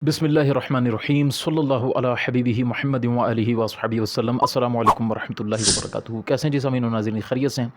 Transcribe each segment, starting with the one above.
बिस्मिल्लाहिर्रहमानिर्रहीम सल्लल्लाहु अला हबीबिही मुहम्मद व आलिहि व अस्हबिहि वसल्लम। अस्सलामु अलैकुम वरहमतुल्लाहि वबरकातुहू। कैसे हैं जी सामीन व नाज़रीन, खैरियत से हैं?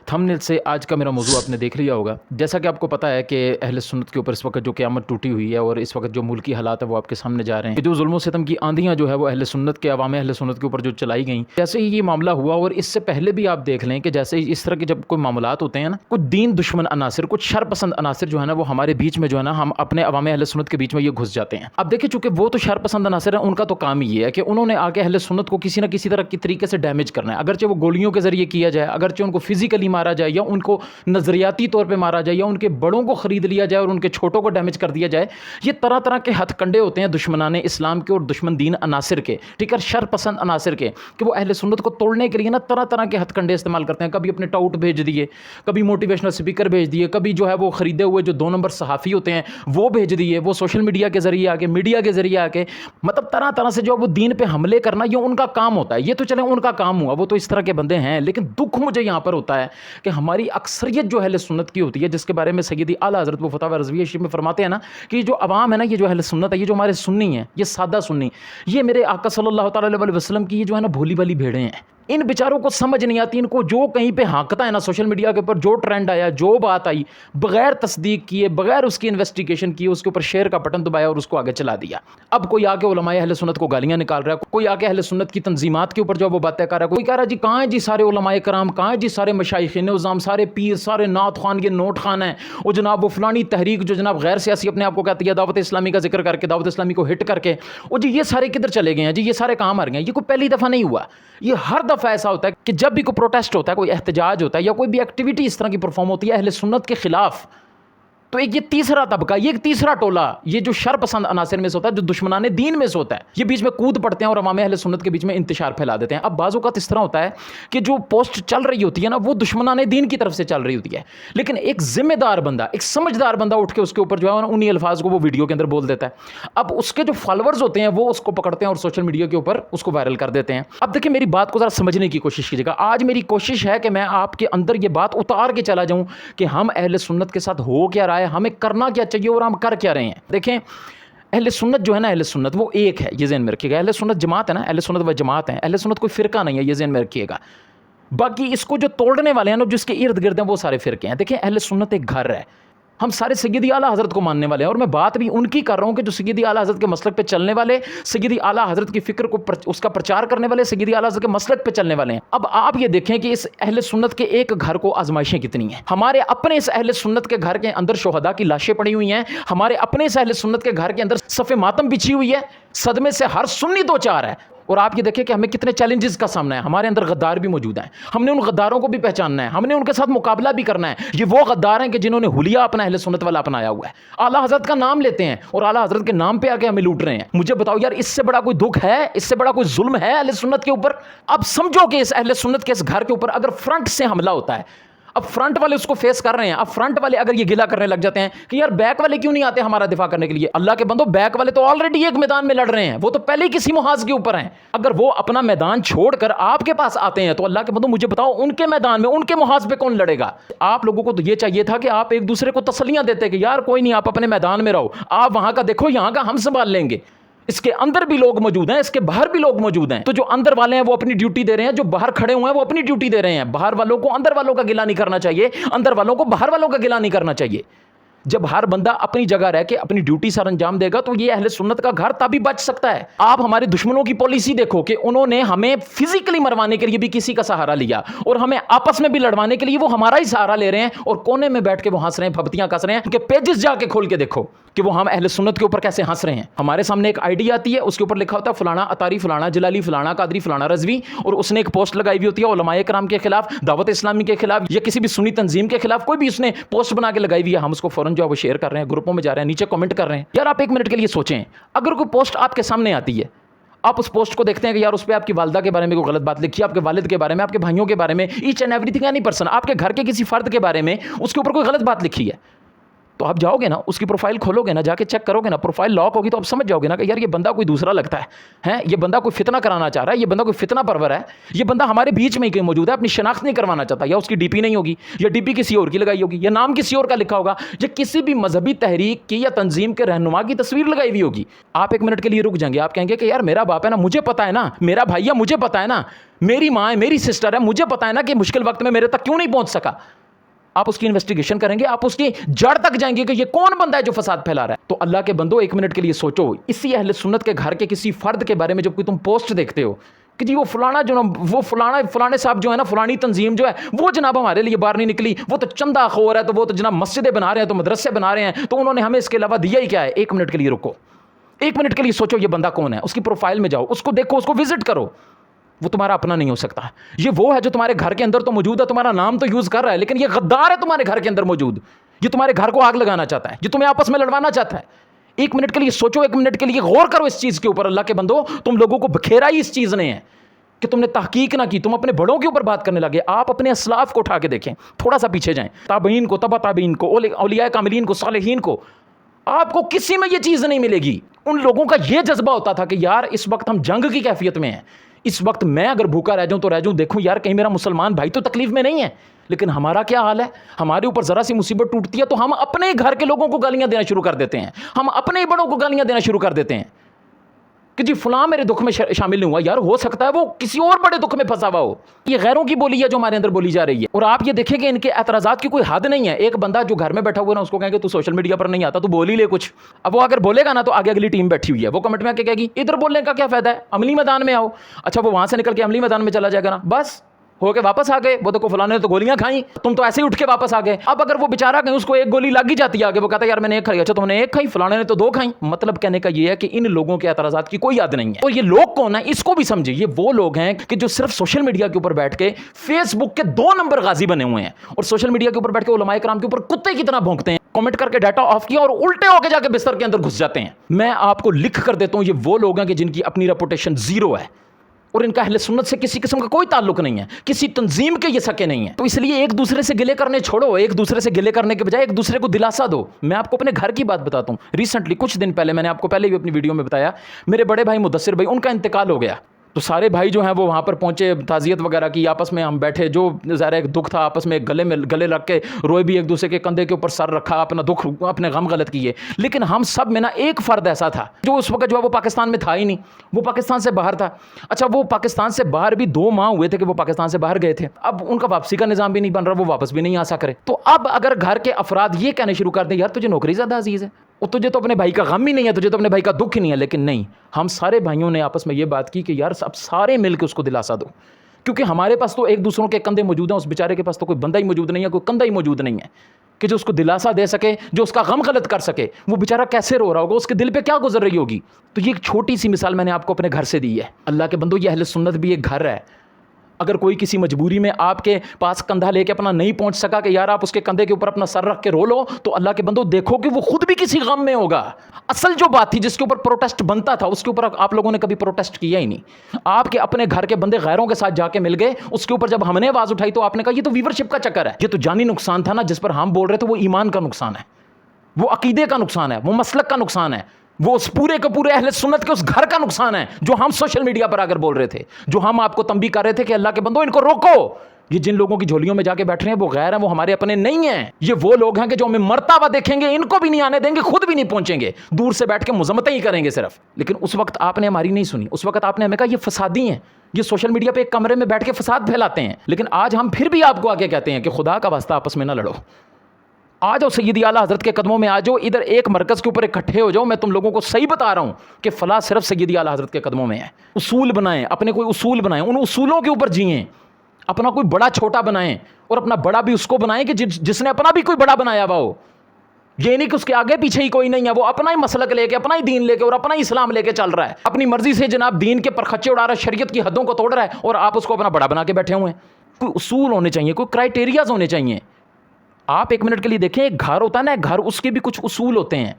थंबनेल से आज का मेरा मौजू आपने देख लिया होगा। जैसा कि आपको पता है कि अहले सुन्नत के ऊपर इस वक्त जो क़यामत टूटी हुई है और इस वक्त जो मुल्की हालात है वो आपके सामने जा रहे हैं। जो जुल्म सितम की आंधियाँ जो है वो अहले सुन्नत के अवाम अहले सुन्नत के ऊपर जो चलाई गई, जैसे ही ये मामला हुआ और इससे पहले भी आप देख लें कि जैसे इस तरह के जब कोई मामलात होते हैं ना, कुछ दीन दुश्मन अनासिर, कुछ शर पसंद अनासिर जो है ना वो हमारे बीच में जो है ना, हम अपने अवाम अहले सुन्नत के बीच में ये घुस जाते हैं। अब देखिए, चूँकि वो तो शर पसंद अनासिर है, उनका तो काम ही ये है कि उन्होंने आके अहले सुन्नत को किसी न किसी तरह की तरीके से डैमेज करना है। अगरचे वो गोलियों के ज़रिए किया जाए, अगरचे उनको फिजिकली मारा जाए या उनको नज़रियाती तौर पे मारा जाए या उनके बड़ों को ख़रीद लिया जाए और उनके छोटों को डैमेज कर दिया जाए। ये तरह तरह के हथकंडे होते हैं दुश्मनाने इस्लाम के और दुश्मन दीन अनासिर के, ठीक है, शर पसंद अनासिर के, कि वो अहले सुन्नत को तोड़ने के लिए ना तरह तरह के हथकंडे इस्तेमाल करते हैं। कभी अपने टाउट भेज दिए, कभी मोटिवेशनल स्पीकर भेज दिए, कभी जो है वो ख़रीदे हुए जो 2 नंबर सहाफ़ी होते हैं वो भेज दिए, वो सोशल मीडिया के ज़रिए आके, मीडिया के ज़रिए आके, मतलब तरह तरह से जो वो दीन पे हमले करना, ये उनका काम होता है। ये तो चले उनका काम हुआ, वो तो इस तरह के बंदे हैं। लेकिन दुख मुझे यहाँ पर होता है कि हमारी अक्सरियत जो अहले सुन्नत की होती है, जिसके बारे में सैयदी आला हज़रत वो फतवा रज़विया शरीफ में फरमाते हैं ना कि जो अवाम है ना, ये जो अहले सुन्नत है, ये जो हमारे सुन्नी हैं, ये सादा सुन्नी, ये मेरे आका सल्लल्लाहु अलैहि वसल्लम की ये जो है ना भोली वाली भेड़ें हैं। इन बेचारों को समझ नहीं आती, इनको जो कहीं पे हाँकता है ना सोशल मीडिया के ऊपर, जो ट्रेंड आया, जो बात आई, बगैर तस्दीक किए, बगैर उसकी इन्वेस्टिगेशन किए, उसके ऊपर शेयर का बटन दबाया और उसको आगे चला दिया। अब कोई आके उलमाए अहले सुन्नत को गालियां निकाल रहा है, कोई आके अहले सुन्नत की तंजीमात के ऊपर जो वो बातें कर रहा है, कोई कह रहा है जी कहाँ है जी सारे उलमाए कराम, कहाँ है जी सारे मशाइख़ निज़ाम, सारे पीर, सारे नात खान, ये नोट खान है, वो जनाब वो फलानी तहरीक जो जनाब गैर सियासी अपने आप को कहती है, दावत इस्लामी का जिक्र करके, दावत इस्लामी को हिट करके, वो जी ये सारे किधर चले गए हैं जी, ये सारे कहाँ मर गए हैं। ये कोई पहली दफ़ा नहीं हुआ, ये हर दफ़ा ऐसा होता है कि जब भी कोई प्रोटेस्ट होता है, कोई एहतजाज होता है या कोई भी एक्टिविटी इस तरह की परफॉर्म होती है अहले सुन्नत के खिलाफ, तो एक ये तीसरा तबका, ये एक तीसरा टोला, ये जो शर पसंद अनासिर में से होता है, जो दुश्मनाने दीन में से होता है, ये बीच में कूद पड़ते हैं और अवाम अहले सुन्नत के बीच में इंतशार फैला देते हैं। अब बाज़ औक़ात इस तरह होता है कि जो पोस्ट चल रही होती है ना, वो दुश्मनाने दीन की तरफ से चल रही होती है, लेकिन एक ज़िम्मेदार बंदा, एक समझदार बंदा उठ के उसके ऊपर जो है उन्हीं अल्फाज को वो वीडियो के अंदर बोल देता है। अब उसके जो फॉलोअर्स होते हैं वो उसको पकड़ते हैं और सोशल मीडिया के ऊपर उसको वायरल कर देते हैं। अब देखिए, मेरी बात को ज़रा समझने की कोशिश कीजिएगा। आज मेरी कोशिश है कि मैं आपके अंदर ये बात उतार के चला जाऊँ कि हम अहले सुन्नत के साथ हो क्या रहा है, हमें करना क्या चाहिए और हम कर क्या रहे हैं। देखें, अहले सुन्नत जो है ना, अहले सुन्नत वो एक है, ये ज़हन में रखिएगा। अहले सुन्नत जमात है ना, अहले सुन्नत व जमात है, अहले सुन्नत कोई फ़िरका नहीं है, ये ज़हन में रखिएगा। बाकी इसको जो तोड़ने वाले हैं ना, जिसके इर्द गिर्द हैं, वो सारे फ़िरके हैं। देखिए, अहले सुन्नत एक घर है, हम सारे सैयदी आला हज़रत को मानने वाले हैं और मैं बात भी उनकी कर रहा हूँ कि जो सैयदी आला हज़रत के मसलक पे चलने वाले, सैयदी आला हज़रत की फ़िक्र को उसका प्रचार करने वाले, सैयदी आला हज़रत के मसलक पे चलने वाले हैं। अब आप ये देखें कि इस अहले सुन्नत के एक घर को आजमाइशें कितनी हैं। हमारे अपने इस अहले सुन्नत के घर के अंदर शुहदा की लाशें पड़ी हुई हैं, हमारे अपने इस अहले सुन्नत के घर के अंदर सफ़े मातम बिछी हुई है, सदमे से हर सुन्नी दो चार है। और आप ये देखें कि हमें कितने चैलेंजेस का सामना है। हमारे अंदर गद्दार भी मौजूद हैं, हमने उन गद्दारों को भी पहचानना है, हमने उनके साथ मुकाबला भी करना है। ये वो गद्दार हैं कि जिन्होंने हुलिया अपना अहले सुन्नत वाला अपनाया हुआ है, आला हज़रत का नाम लेते हैं और आला हज़रत के नाम पे आके हमें लूट रहे हैं। मुझे बताओ यार, इससे बड़ा कोई दुख है, इससे बड़ा कोई जुल्म है अहले सुन्नत के ऊपर? अब समझो कि इस अहले सुन्नत के इस घर के ऊपर अगर फ्रंट से हमला होता है, अब फ्रंट वाले उसको फेस कर रहे हैं, अब फ्रंट वाले अगर ये गिला करने लग जाते हैं कि यार बैक वाले क्यों नहीं आते हमारा दिफा करने के लिए, अल्लाह के बंदो, बैक वाले तो ऑलरेडी एक मैदान में लड़ रहे हैं, वो तो पहले ही किसी मुहाज के ऊपर हैं। अगर वो अपना मैदान छोड़कर आपके पास आते हैं तो अल्लाह के बंदो मुझे बताओ, उनके मैदान में, उनके मुहाज पे कौन लड़ेगा? आप लोगों को तो ये चाहिए था कि आप एक दूसरे को तसल्लियां देते कि यार कोई नहीं, आप अपने मैदान में रहो, आप वहां का देखो, यहां का हम संभाल लेंगे। इसके अंदर भी लोग मौजूद हैं, इसके बाहर भी लोग मौजूद हैं। तो जो अंदर वाले हैं वो अपनी ड्यूटी दे रहे हैं, जो बाहर खड़े हुए हैं वो अपनी ड्यूटी दे रहे हैं। बाहर वालों को अंदर वालों का गिला नहीं करना चाहिए, अंदर वालों को बाहर वालों का गिला नहीं करना चाहिए। जब हर बंदा अपनी जगह रह के अपनी ड्यूटी सर अंजाम देगा तो ये अहले सुन्नत का घर तभी बच सकता है। आप हमारे दुश्मनों की पॉलिसी देखो कि उन्होंने हमें फिजिकली मरवाने के लिए भी किसी का सहारा लिया और हमें आपस में भी लड़वाने के लिए वो हमारा ही सहारा ले रहे हैं और कोने में बैठ के वो हंस रहे हैं, फबतियां कस रहे हैं। उनके पेजेस जाके खोल के देखो कि वो हम अहले सुन्नत के ऊपर कैसे हंस रहे हैं। हमारे सामने एक आईडी आती है, उसके ऊपर लिखा होता है फलाना अतारी, फलाना जलाली, फलाना कादरी, फलाना रजवी, और उसने एक पोस्ट लगाई हुई होती है उलमाए कराम के खिलाफ, दावत इस्लामी के खिलाफ या किसी भी सुन्नी तंजीम के खिलाफ, कोई भी उसने पोस्ट बना के लगाई हुई है। हम उसको फौरन जो है वो शेयर कर रहे हैं, ग्रुपों में जा रहे हैं, नीचे कमेंट कर रहे हैं। यार आप एक मिनट के लिए सोचें, अगर कोई पोस्ट आपके सामने आती है, आप उस पोस्ट को देखते हैं कि यार उस पर आपकी वालदा के बारे में कोई गलत बात लिखी है, आपके वालिद के बारे में, आपके भाइयों के बारे में, each and everything, any person, आपके घर के किसी फर्द के बारे में उसके ऊपर कोई गलत बात लिखी है, तो आप जाओगे ना, उसकी प्रोफाइल खोलोगे ना, जाके चेक करोगे ना, प्रोफाइल लॉक होगी तो आप समझ जाओगे ना कि यार ये बंदा कोई दूसरा लगता है, ये बंदा कोई फितना कराना चाह रहा है, ये बंदा कोई फितना परवर है, ये बंदा हमारे बीच में ही कहीं मौजूद है, अपनी शनाख्त नहीं करवाना चाहता, या उसकी डीपी नहीं होगी, या डीपी किसी और की लगाई होगी, या नाम किसी और का लिखा होगा, या किसी भी मजहबी तहरीक की या तंजीम के रहनुमा की तस्वीर लगाई हुई होगी। आप एक मिनट के लिए रुक जाएंगे, आप कहेंगे कि यार मेरा बाप है ना, मुझे पता है ना, मेरा भाई है, मुझे पता है ना, मेरी माँ है, मेरी सिस्टर है, मुझे पता है ना कि मुश्किल वक्त में मेरे तक क्यों नहीं पहुंच सका। आप उसकी इन्वेस्टिगेशन करेंगे, आप उसकी जड़ तक जाएंगे कि ये कौन बंदा है जो फसाद फैला रहा है। तो अल्लाह के बंदो, एक मिनट के लिए सोचो, इसी अहले सुन्नत के घर के किसी फर्द के बारे में जब कोई तुम पोस्ट देखते हो कि जी वो फलाना जो ना, वो फलाने साहब जो है ना, फलानी तंजीम जो है वो जनाब हमारे लिए बाहर नहीं निकली, वो तो चंदा खोर है, तो वो तो जनाब मस्जिदें बना रहे हैं, तो मदरसे बना रहे हैं, तो उन्होंने हमें इसके अलावा दिया ही क्या है। एक मिनट के लिए रुको, एक मिनट के लिए सोचो, ये बंदा कौन है, उसकी प्रोफाइल में जाओ, उसको देखो, उसको विजिट करो। वो तुम्हारा अपना नहीं हो सकता। ये वो है जो तुम्हारे घर के अंदर तो मौजूद है, तुम्हारा नाम तो यूज कर रहा है, लेकिन ये गद्दार है तुम्हारे घर के अंदर मौजूद। ये तुम्हारे घर को आग लगाना चाहता है, ये तुम्हें आपस में लड़वाना चाहता है। एक मिनट के लिए सोचो, एक मिनट के लिए गौर करो इस चीज के ऊपर। अल्लाह के बंदो, तुम लोगों को बखेरा ही इस चीज ने है कि तुमने तहकीक ना की, तुम अपने बड़ों के ऊपर बात करने लगे। आप अपने असलाफ को उठा के देखें, थोड़ा सा पीछे जाएं, ताबईन को, तबा ताबईन को, औलिया कामिलीन को, सालिहीन को, आपको किसी में ये चीज नहीं मिलेगी। उन लोगों का ये जज्बा होता था कि यार इस वक्त हम जंग की कैफियत में हैं, इस वक्त मैं अगर भूखा रह जाऊं तो रह जाऊं, देखूं यार कहीं मेरा मुसलमान भाई तो तकलीफ में नहीं है। लेकिन हमारा क्या हाल है, हमारे ऊपर जरा सी मुसीबत टूटती है तो हम अपने घर के लोगों को गालियां देना शुरू कर देते हैं, हम अपने ही बड़ों को गालियां देना शुरू कर देते हैं कि जी फलां मेरे दुख में शामिल नहीं हुआ। यार हो सकता है वो किसी और बड़े दुख में फंसा हुआ हो। ये गैरों की बोली है जो हमारे अंदर बोली जा रही है। और आप ये देखेंगे इनके एतराज़ात की कोई हद नहीं है। एक बंदा जो घर में बैठा हुआ ना, उसको कहेंगे तू सोशल मीडिया पर नहीं आता, तू बोल ही ले कुछ। अब वो अगर बोलेगा ना तो आगे अगली टीम बैठी हुई है, वो कमेंट में आके कहेगी इधर बोलने का क्या फायदा है, अमली मैदान में आओ। अच्छा, वो वहां से निकल के अमली मैदान में चला जाएगा ना, बस हो के वापस आ गए, वो देखो फलाने ने तो गोलियां खाई, तुम तो ऐसे ही उठ के वापस आ गए। अब अगर वो बेचारा कहीं उसको एक गोली लग ही जाती है आगे, वो कहता है यार मैंने एक खाई, अच्छा तुमने एक खाई, फलाने ने तो दो खाई। मतलब कहने का ये है कि इन लोगों के एतराज़ात की कोई याद नहीं है। और ये लोग कौन है इसको भी समझिए। ये वो लोग हैं कि जो सिर्फ सोशल मीडिया के ऊपर बैठ के फेसबुक के 2 नंबर गाजी बने हुए हैं, और सोशल मीडिया के ऊपर बैठ के उलमाए कराम के ऊपर कुत्ते की तरह भौंकते हैं, कमेंट करके डाटा ऑफ किया और उल्टे होकर जाके बिस्तर के अंदर घुस जाते हैं। मैं आपको लिख कर देता हूं, ये वो लोग हैं कि जिनकी अपनी रेपुटेशन जीरो है और इनका अहले सुन्नत से किसी किस्म का कोई ताल्लुक नहीं है, किसी तंजीम के ये सके नहीं है। तो इसलिए एक दूसरे से गिले करने छोड़ो, एक दूसरे से गिले करने के बजाय एक दूसरे को दिलासा दो। मैं आपको अपने घर की बात बताता हूँ। रिसेंटली कुछ दिन पहले, मैंने आपको पहले भी अपनी वीडियो में बताया, मेरे बड़े भाई मुदस्सिर भाई, उनका इंतकाल हो गया। तो सारे भाई जो हैं वो वहाँ पर पहुँचे, ताज़ियत वगैरह की, आपस में हम बैठे, जो ज़ाहिर एक दुख था, आपस में गले लग के रोए भी, एक दूसरे के कंधे के ऊपर सर रखा, अपना दुख अपने गम गलत किए। लेकिन हम सब में ना एक फ़र्द ऐसा था जो उस वक्त जो है वो पाकिस्तान में था ही नहीं, वो पाकिस्तान से बाहर था। अच्छा, वो पाकिस्तान से बाहर भी 2 माह हुए थे कि वो पाकिस्तान से बाहर गए थे। अब उनका वापसी का निज़ाम भी नहीं बन रहा, वो वापस भी नहीं आ सक रहे। तो अब अगर घर के अफराद ये कहने शुरू कर दें यार तुझे नौकरी ज़्यादा अजीज़ है, और तुझे तो अपने भाई का गम ही नहीं है, तुझे तो अपने भाई का दुख ही नहीं है। लेकिन नहीं, हम सारे भाइयों ने आपस में ये बात की कि यार सब सारे मिल के उसको दिलासा दो, क्योंकि हमारे पास तो एक दूसरों के कंधे मौजूद हैं, उस बेचारे के पास तो कोई बंदा ही मौजूद नहीं है, कोई कंधा ही मौजूद नहीं है कि जो उसको दिलासा दे सके, जो उसका गम गलत कर सके। वो बेचारा कैसे रो रहा होगा, उसके दिल पे क्या गुजर रही होगी। तो ये एक छोटी सी मिसाल मैंने आपको अपने घर से दी है। अल्लाह के बंदो, ये अहले सुन्नत भी एक घर है। अगर कोई किसी मजबूरी में आपके पास कंधा लेके अपना नहीं पहुंच सका कि यार आप उसके कंधे के ऊपर अपना सर रख के रो लो, तो अल्लाह के बंदो देखो कि वो खुद भी किसी गम में होगा। असल जो बात थी जिसके ऊपर प्रोटेस्ट बनता था, उसके ऊपर आप लोगों ने कभी प्रोटेस्ट किया ही नहीं। आपके अपने घर के बंदे गैरों के साथ जाके मिल गए, उसके ऊपर जब हमने आवाज उठाई तो आपने कहा ये तो व्यूवरशिप का चक्कर है, ये तो जानी नुकसान था ना जिस पर हम बोल रहे थे, वो ईमान का नुकसान है, वो अकीदे का नुकसान है, वो मसलक का नुकसान है, वो उस पूरे के पूरे अहले सुन्नत के उस घर का नुकसान है जो हम सोशल मीडिया पर आकर बोल रहे थे, जो हम आपको तंबीह कर रहे थे कि अल्लाह के बंदो इनको रोको। ये जिन लोगों की झोलियों में जाके बैठ रहे हैं वो गैर हैं, वो हमारे अपने नहीं हैं। ये वो लोग हैं कि जो हमें मरता हुआ देखेंगे, इनको भी नहीं आने देंगे, खुद भी नहीं पहुंचेंगे, दूर से बैठ के मुजम्मतें ही करेंगे सिर्फ। लेकिन उस वक्त आपने हमारी नहीं सुनी, उस वक्त आपने हमें कहा ये फसादी हैं, ये सोशल मीडिया पे एक कमरे में बैठ के फसाद फैलाते हैं। लेकिन आज हम फिर भी आपको आगे कहते हैं कि खुदा का वास्ता आपस में ना लड़ो, आ जाओ सैयदी आला हज़रत के कदमों में आ जाओ, इधर एक मरकज़ के ऊपर इकट्ठे हो जाओ। मैं तुम लोगों को सही बता रहा हूँ कि फ़लाह सिर्फ सैयदी आला हज़रत के कदमों में है। उसूल बनाएं, अपने कोई उसूल बनाएं, उन उसूलों के ऊपर जिएं, अपना कोई बड़ा छोटा बनाएं, और अपना बड़ा भी उसको बनाएं कि जिसने अपना भी कोई बड़ा बनाया हुआ हो। ये नहीं कि उसके आगे पीछे ही कोई नहीं है, वो अपना ही मसलक लेके, अपना ही दीन लेके और अपना ही इस्लाम लेके चल रहा है, अपनी मर्जी से जनाब दीन के परखच्चे उड़ा रहा है, शरीयत की हदों को तोड़ रहा है, और आप उसको अपना बड़ा बना के बैठे हुए हैं। कोई उसूल होने चाहिए, कोई क्राइटेरियाज होने चाहिए। आप एक मिनट के लिए देखें, एक घर होता है ना, घर, उसके भी कुछ उसूल होते हैं।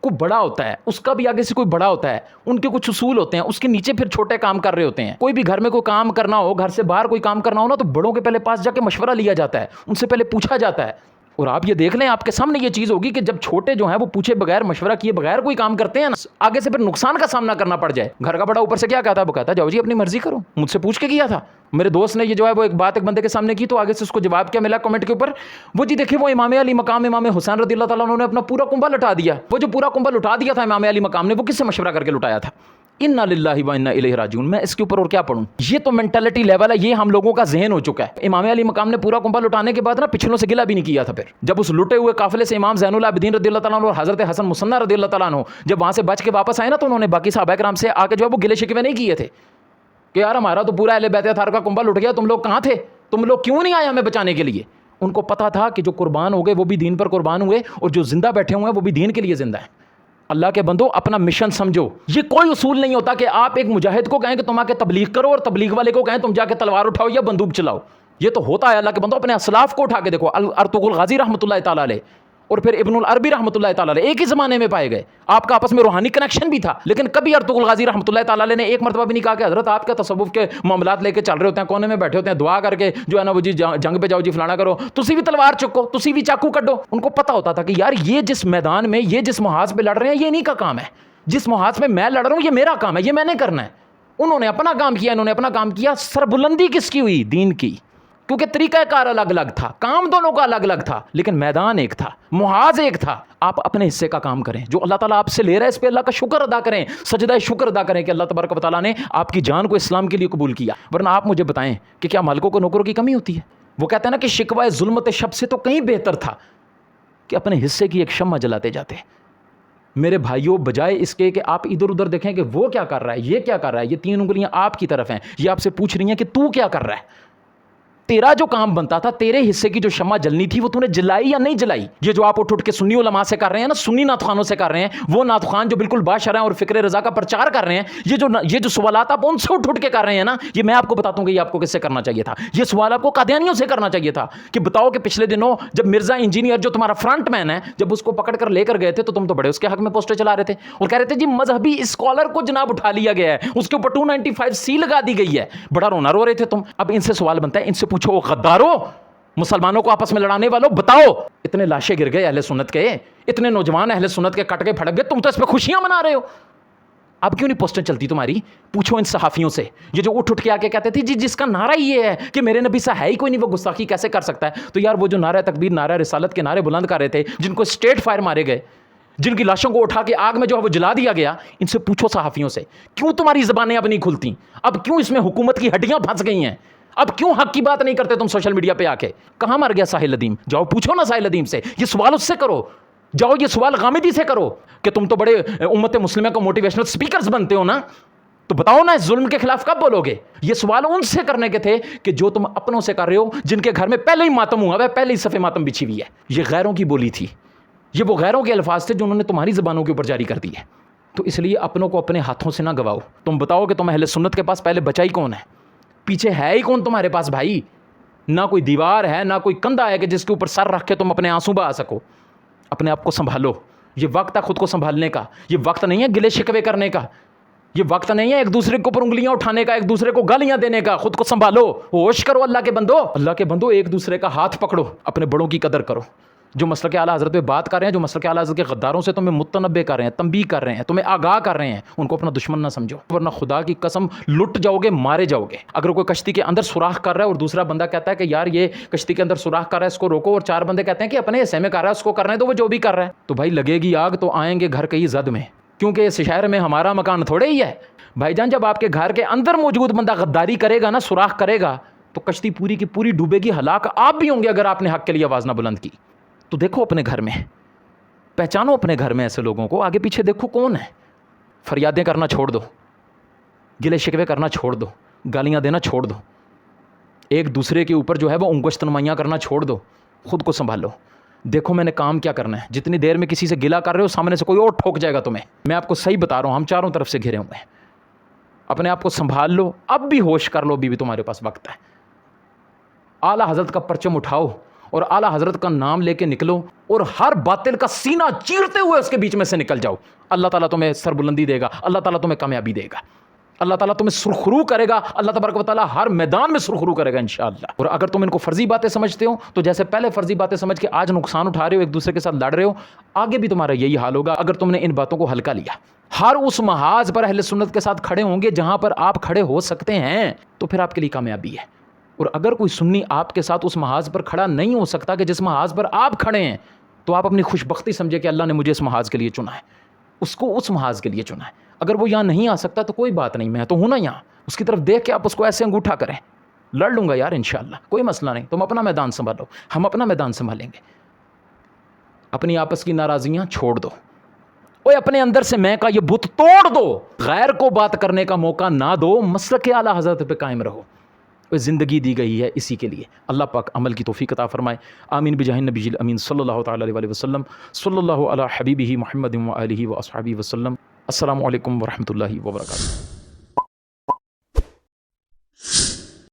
कोई बड़ा होता है, उसका भी आगे से कोई बड़ा होता है, उनके कुछ उसूल होते हैं, उसके नीचे फिर छोटे काम कर रहे होते हैं। कोई भी घर में कोई काम करना हो, घर से बाहर कोई काम करना हो ना, तो बड़ों के पहले पास जाके मशवरा लिया जाता है, उनसे पहले पूछा जाता है। اور آپ یہ دیکھ لیں آپ کے سامنے یہ چیز ہوگی کہ جب چھوٹے جو ہیں وہ پوچھے بغیر مشورہ کیے بغیر کوئی کام کرتے ہیں نا، آگے سے پھر نقصان کا سامنا کرنا پڑ جائے. گھر کا بڑا اوپر سے کیا کہتا ہے، وہ کہتا ہے جاؤ جی اپنی مرضی کرو، مجھ سے پوچھ کے کیا تھا. میرے دوست نے یہ جو ہے وہ ایک بات ایک بندے کے سامنے کی تو آگے سے اس کو جواب کیا ملا کمنٹ کے اوپر، وہ جی دیکھیں وہ امام علی مقام امام حسین رضی اللہ تعالیٰ عنہ نے اپنا پورا کنبہ لٹا دیا. وہ جو پورا کنبہ لٹا دیا تھا امام علی مقام نے، وہ کس سے مشورہ کر کے لٹایا تھا؟ انا للہ و انا الیہ راجعون. میں اس کے اوپر اور کیا پڑھوں؟ یہ تو مینٹلٹی لیول ہے، یہ ہم لوگوں کا ذہن ہو چکا ہے. امام علی مقام نے پورا کنبہ لٹانے کے بعد نا پچھلوں سے گلہ بھی نہیں کیا تھا. پھر جب اس لٹے ہوئے قافلے سے امام زین العابدین رضی اللہ تعالیٰ عنہ اور حضرت حسن مصنع رضی اللہ تعالیٰ عنہ جب وہاں سے بچ کے واپس آئے نا، تو انہوں نے باقی صحابہ کرام سے آ کے جو ہے وہ گلے شکوے نہیں کیے تھے کہ یار ہمارا تو پورا اہل بیت اطہار کا کنبہ لٹ گیا، تم لوگ کہاں تھے، تم لوگ کیوں نہیں آئے ہمیں بچانے کے لیے. ان کو پتا تھا کہ جو قربان ہو گئے وہ بھی دین پر قربان ہوئے، اور جو زندہ بیٹھے ہوئے ہیں وہ بھی دین کے لیے زندہ ہیں. اللہ کے بندو اپنا مشن سمجھو. یہ کوئی اصول نہیں ہوتا کہ آپ ایک مجاہد کو کہیں کہ تم آ کے تبلیغ کرو اور تبلیغ والے کو کہیں تم جا کے تلوار اٹھاؤ یا بندوق چلاؤ. یہ تو ہوتا ہے. اللہ کے بندو اپنے اسلاف کو اٹھا کے دیکھو. ارطغرل غازی رحمۃ اللہ تعالیٰ علیہ اور پھر ابن العربی رحمۃ اللہ تعالیٰ علیہ ایک ہی زمانے میں پائے گئے. آپ کا آپس میں روحانی کنیکشن بھی تھا، لیکن کبھی ارطغرل غازی رحمۃ اللہ تعالیٰ علیہ نے ایک مرتبہ بھی نہیں کہا کہ حضرت آپ کا تصوف کے معاملات لے کے چل رہے ہوتے ہیں، کونے میں بیٹھے ہوتے ہیں، دعا کر کے جو ہے نا وہ جی جنگ پہ جاؤ جی فلانا کرو، تسی بھی تلوار چکو، تسی بھی چاقو کڈو. ان کو پتا ہوتا تھا کہ یار یہ جس میدان میں یہ جس محاذ پہ لڑ رہے ہیں یہ انہی کا کام ہے، جس محاذ پہ میں لڑ رہا ہوں یہ میرا کام ہے، یہ میں نے کرنا ہے. انہوں نے اپنا کام کیا، انہوں نے اپنا کام کیا. سربلندی کس کی ہوئی؟ دین کی. کیونکہ طریقہ کار الگ الگ تھا، کام دونوں کا الگ الگ تھا، لیکن میدان ایک تھا، محاذ ایک تھا. آپ اپنے حصے کا کام کریں، جو اللہ تعالیٰ آپ سے لے رہا ہے اس پہ اللہ کا شکر ادا کریں، سجدہ شکر ادا کریں کہ اللہ تبارک و تعالیٰ نے آپ کی جان کو اسلام کے لیے قبول کیا. ورنہ آپ مجھے بتائیں کہ کیا مالکوں کو نوکروں کی کمی ہوتی ہے؟ وہ کہتے ہیں نا کہ شکوہ ظلمت شب سے تو کہیں بہتر تھا کہ اپنے حصے کی ایک شمع جلاتے جاتے. میرے بھائیوں، بجائے اس کے کہ آپ ادھر ادھر دیکھیں کہ وہ کیا کر رہا ہے، یہ کیا کر رہا ہے، یہ تین انگلیاں آپ کی طرف ہیں، یہ آپ سے پوچھ رہی ہیں کہ تو کیا کر رہا ہے. تیرا جو کام بنتا تھا، تیرے حصے کی جو شمع جلنی تھی وہ تو نے جلائی یا نہیں جلائی؟ یہ جو آپ اٹھ کے سنی علماء سے کر رہے ہیں نا، سنی نعت خوانوں سے کر رہے ہیں، وہ نعت خوان جو بالکل باشرع اور فکر رضا کا پرچار کر رہے ہیں، یہ جو سوالات آپ ان سے اٹھ کے کر رہے ہیں نا، یہ میں آپ کو بتاتا ہوں کہ یہ آپ کو کس سے کرنا چاہیے تھا. یہ سوال آپ کو قادیانیوں سے کرنا چاہیے تھا کہ بتاؤ کہ پچھلے دنوں جب مرزا انجینئر جو تمہارا فرنٹ مین ہے، جب اس کو پکڑ کر لے کر گئے تھے تو تم تو بڑے اس کے حق میں پوسٹر چلا رہے تھے اور کہہ رہے تھے جی مذہبی اسکالر کو جناب اٹھا لیا گیا ہے، اس کے اوپر 295C لگا دی گئی ہے. بڑا رونا رو رہے تھے تم. اب ان سے سوال بنتا ہے، ان سے پوچھو غدارو، مسلمانوں کو آپس میں لڑانے والوں، بتاؤ اتنے لاشیں گر گئے اہل سنت کے، اتنے نوجوان اہل سنت کے کٹ کے پھڑک گئے، تم تو اس پہ خوشیاں منا رہے ہو. اب کیوں نہیں پوسٹر چلتی تمہاری؟ پوچھو ان صحافیوں سے، یہ جو اٹھ کے آ کے کہتے تھے جی جس کا نعرہ یہ ہے کہ میرے نبی سے ہے ہی کوئی نہیں، وہ گستاخی کیسے کر سکتا ہے؟ تو یار وہ جو نعرہ تکبیر، نعرہ رسالت کے نعرے بلند کر رہے تھے، جن کو اسٹریٹ فائر مارے گئے، جن کی لاشوں کو اٹھا کے آگ میں جو ہے وہ جلا دیا گیا، ان سے پوچھو صحافیوں سے کیوں تمہاری زبانیں اب نہیں کھلتی؟ اب کیوں اس میں حکومت کی ہڈیاں پھنس گئی ہیں؟ اب کیوں حق کی بات نہیں کرتے تم سوشل میڈیا پہ آ کے؟ کہاں مر گیا ساحل ندیم؟ جاؤ پوچھو نا ساحل ندیم سے، یہ سوال اس سے کرو. جاؤ یہ سوال غامدی سے کرو کہ تم تو بڑے امت مسلمہ کو موٹیویشنل سپیکرز بنتے ہو نا، تو بتاؤ نا اس ظلم کے خلاف کب بولو گے؟ یہ سوال ان سے کرنے کے تھے کہ جو تم اپنوں سے کر رہے ہو، جن کے گھر میں پہلے ہی ماتم ہوا ہے، پہلے ہی صفحے ماتم بچھی ہوئی ہے. یہ غیروں کی بولی تھی، یہ وہ غیروں کے الفاظ تھے جو انہوں نے تمہاری زبانوں کے اوپر جاری کر دی ہے. تو اس لیے اپنوں کو اپنے ہاتھوں سے نہ گواؤ. تم بتاؤ کہ تم اہل سنت کے پاس پہلے بچائی کون ہے؟ پیچھے ہے ہی کون تمہارے پاس بھائی؟ نہ کوئی دیوار ہے، نہ کوئی کندھا ہے کہ جس کے اوپر سر رکھ کے تم اپنے آنسو بہا سکو. اپنے آپ کو سنبھالو. یہ وقت ہے خود کو سنبھالنے کا. یہ وقت نہیں ہے گلے شکوے کرنے کا. یہ وقت نہیں ہے ایک دوسرے کے اوپر انگلیاں اٹھانے کا، ایک دوسرے کو گالیاں دینے کا. خود کو سنبھالو، ہوش کرو. اللہ کے بندو، اللہ کے بندو، ایک دوسرے کا ہاتھ پکڑو، اپنے بڑوں کی قدر کرو. جو مسلک اعلیٰ حضرت پہ بات کر رہے ہیں، جو مسلک اعلیٰ حضرت کے غداروں سے تمہیں متنبع کر رہے ہیں، تنبیہ کر رہے ہیں، تمہیں آگاہ کر رہے ہیں، ان کو اپنا دشمن نہ سمجھو، ورنہ خدا کی قسم لٹ جاؤ گے، مارے جاؤ گے. اگر کوئی کشتی کے اندر سوراخ کر رہا ہے اور دوسرا بندہ کہتا ہے کہ یار یہ کشتی کے اندر سوراخ کر رہا ہے، اس کو روکو، اور چار بندے کہتے ہیں کہ اپنے حصے میں کر رہا ہے، اس کو کرنے دو، وہ جو بھی کر رہا ہے، تو بھائی لگے گی آگ تو آئیں گے گھر کے ہی زد میں، کیونکہ اس شہر میں ہمارا مکان تھوڑے ہی ہے. بھائی جان جب آپ کے گھر کے اندر موجود بندہ غداری کرے گا نا، سوراخ کرے گا، تو کشتی پوری کی پوری ڈوبے گی. ہلاک آپ بھی ہوں گے اگر آپ نے حق کے لیے آواز نہ بلند کی. تو دیکھو اپنے گھر میں، پہچانو اپنے گھر میں ایسے لوگوں کو، آگے پیچھے دیکھو کون ہے. فریادیں کرنا چھوڑ دو، گلے شکوے کرنا چھوڑ دو، گالیاں دینا چھوڑ دو، ایک دوسرے کے اوپر جو ہے وہ انگشت نمائیاں کرنا چھوڑ دو. خود کو سنبھالو. دیکھو میں نے کام کیا کرنا ہے. جتنی دیر میں کسی سے گلا کر رہے ہو، سامنے سے کوئی اور ٹھوک جائے گا تمہیں. میں آپ کو صحیح بتا رہا ہوں، ہم چاروں طرف سے گھرے ہوئے ہیں. اپنے آپ کو سنبھال لو. اب بھی ہوش کر لو، بھی تمہارے پاس وقت ہے. اعلیٰ حضرت کا پرچم اٹھاؤ اور اعلیٰ حضرت کا نام لے کے نکلو، اور ہر باطل کا سینہ چیرتے ہوئے اس کے بیچ میں سے نکل جاؤ. اللہ تعالیٰ تمہیں سربلندی دے گا، اللہ تعالیٰ تمہیں کامیابی دے گا. اللہ تعالیٰ تمہیں سرخرو کرے گا، اللہ تبارک و تعالیٰ ہر میدان میں سرخرو کرے گا انشاءاللہ۔ اور اگر تم ان کو فرضی باتیں سمجھتے ہو تو جیسے پہلے فرضی باتیں سمجھ کے آج نقصان اٹھا رہے ہو، ایک دوسرے کے ساتھ لڑ رہے ہو، آگے بھی تمہارا یہی حال ہوگا اگر تم نے ان باتوں کو ہلکا لیا۔ ہر اس محاذ پر اہل سنت کے ساتھ کھڑے ہوں گے جہاں پر آپ کھڑے ہو سکتے ہیں، تو پھر آپ کے لیے کامیابی ہے۔ اور اگر کوئی سنی آپ کے ساتھ اس محاذ پر کھڑا نہیں ہو سکتا کہ جس محاذ پر آپ کھڑے ہیں، تو آپ اپنی خوش بختی سمجھے کہ اللہ نے مجھے اس محاذ کے لیے چنا ہے، اس کو اس محاذ کے لیے چنا ہے۔ اگر وہ یہاں نہیں آ سکتا تو کوئی بات نہیں، میں تو ہوں نا یہاں، اس کی طرف دیکھ کے آپ اس کو ایسے انگوٹھا کریں، لڑ لوں گا یار انشاءاللہ، کوئی مسئلہ نہیں، تم اپنا میدان سنبھالو، ہم اپنا میدان سنبھالیں گے۔ اپنی آپس کی ناراضیاں چھوڑ دو، اوے اپنے اندر سے میں کا یہ بت توڑ دو، غیر کو بات کرنے کا موقع نہ دو، مسلک اعلیٰ حضرت پہ قائم رہو۔ زندگی دی گئی ہے اسی کے لیے، اللہ پاک عمل کی توفیق عطا فرمائے، آمین بجاہ النبی الامین صلی اللہ تعالی علیہ وسلم، صلی اللہ علی حبیبہ محمد و آلہ و اصحابہ وسلم۔ السلام علیکم ورحمۃ اللہ وبرکاتہ۔